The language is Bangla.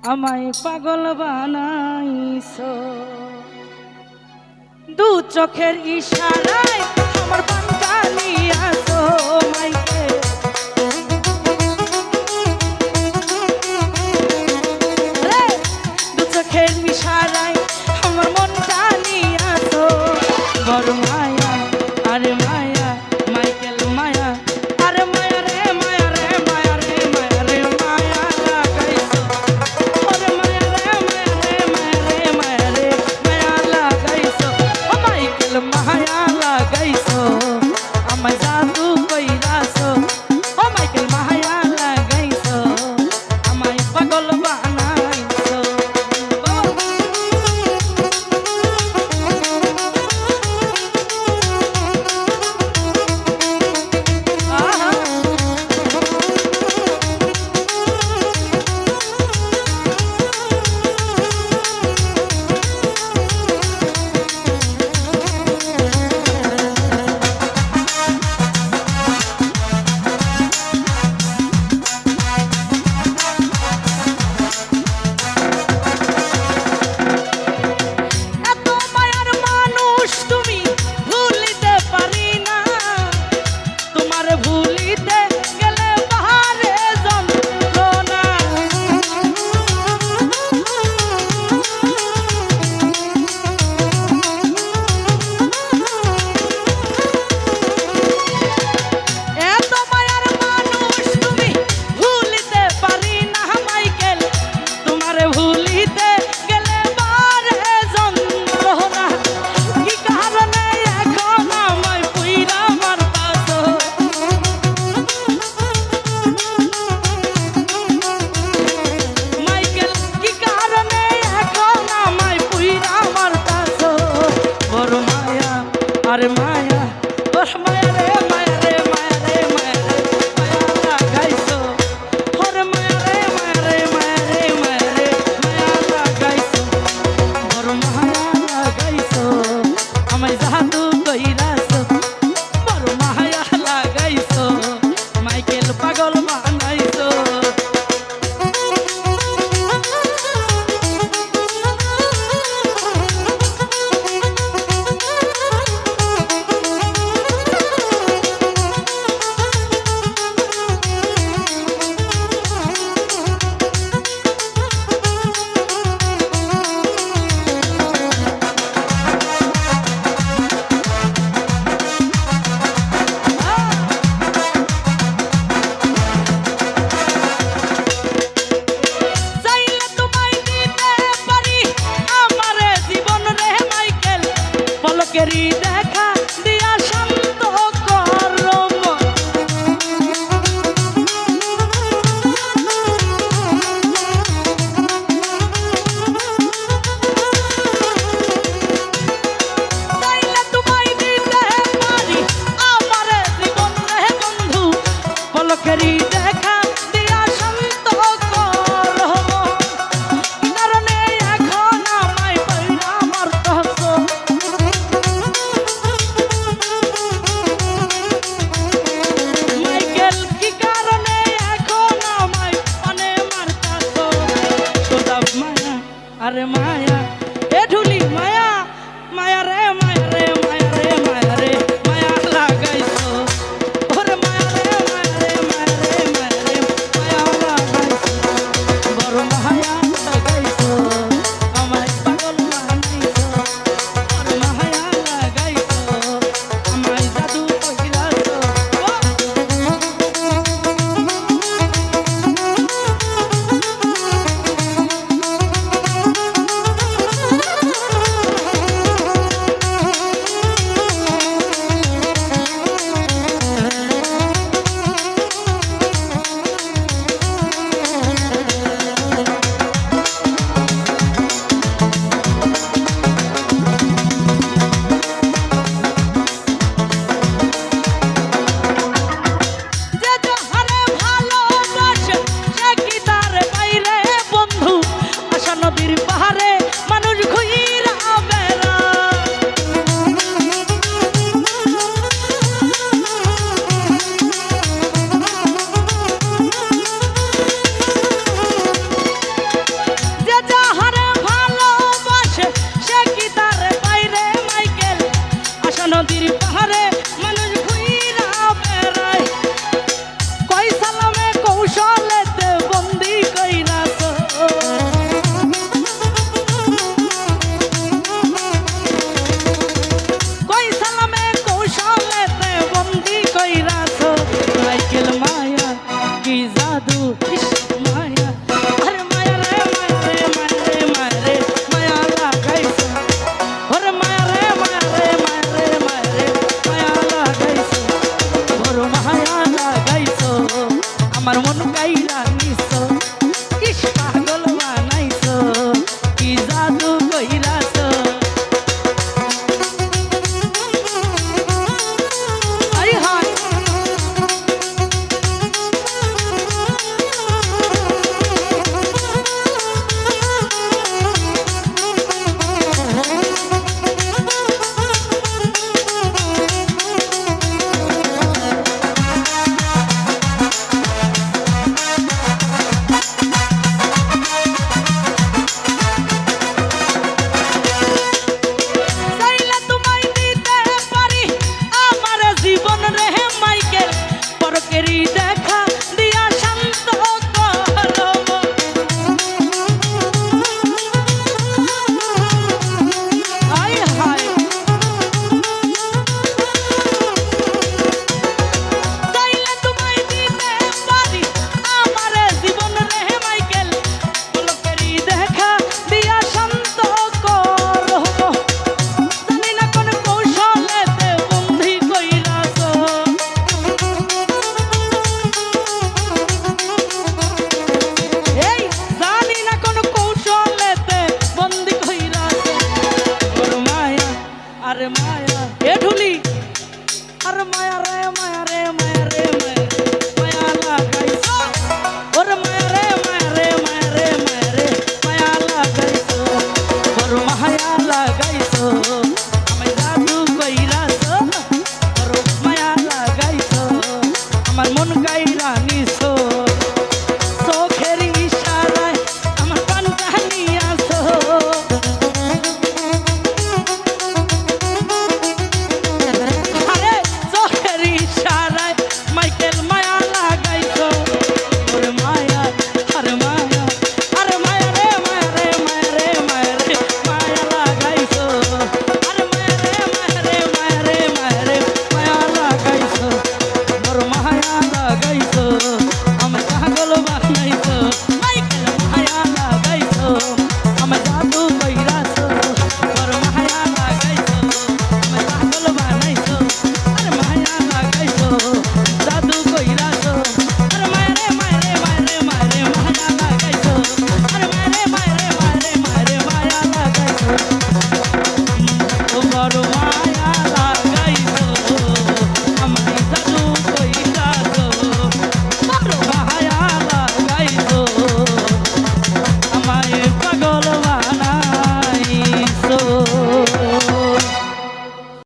আমায় পাগল বানাইছো দু চোখের ইশারায় আমার পানটা নিয়াছো মাইকে দু চোখের ইশারায় আমার মনটা নিয়াছো বড় মায়া আরে মায়া মাইকেল মায়া আরে মায়া রে মায়া রে মায়া রে মায়া রে মায়া লাগাইছো ওরে মায়া রে মায়া রে মায়া রে মায়া রে মায়া লাগাইছো ও মাইকেল মায়া লাগাইছো আমায় জাদু কইরাছো ও মাইকেল মায়া লাগাইছো আমায় পাগল বানাইছো আরে মায়া ওর মায়া রে মায়া রে মায়া রে মায়া রে মায়া লাগাইছো ওরে মায়া রে মায়া রে মায়া রে মায়া রে মায়া লাগাইছো ওর মায়া লাগাইছো আমায় জাদু কইরাছো বড় মায়া লাগাইছো মাইকেল পাগল বানাইছো পলকেরই দেখা দিয়া শান্ত করো চাইলে তোমায় দিতে পারি আমার জীবন রে বন্ধু পলকেরই দেখা দিয়া শান্ত করো কারণে এখন আমায় পাইরা মারতেছো আরে মায়া এ ঢুলি মায়া মায়া রে মায়া রে মায়া রে মায়া রে মায়া লাগাইছো ওরে মায়া রে মায়া রে মায়া রে মায়া মন কাইরা নিছো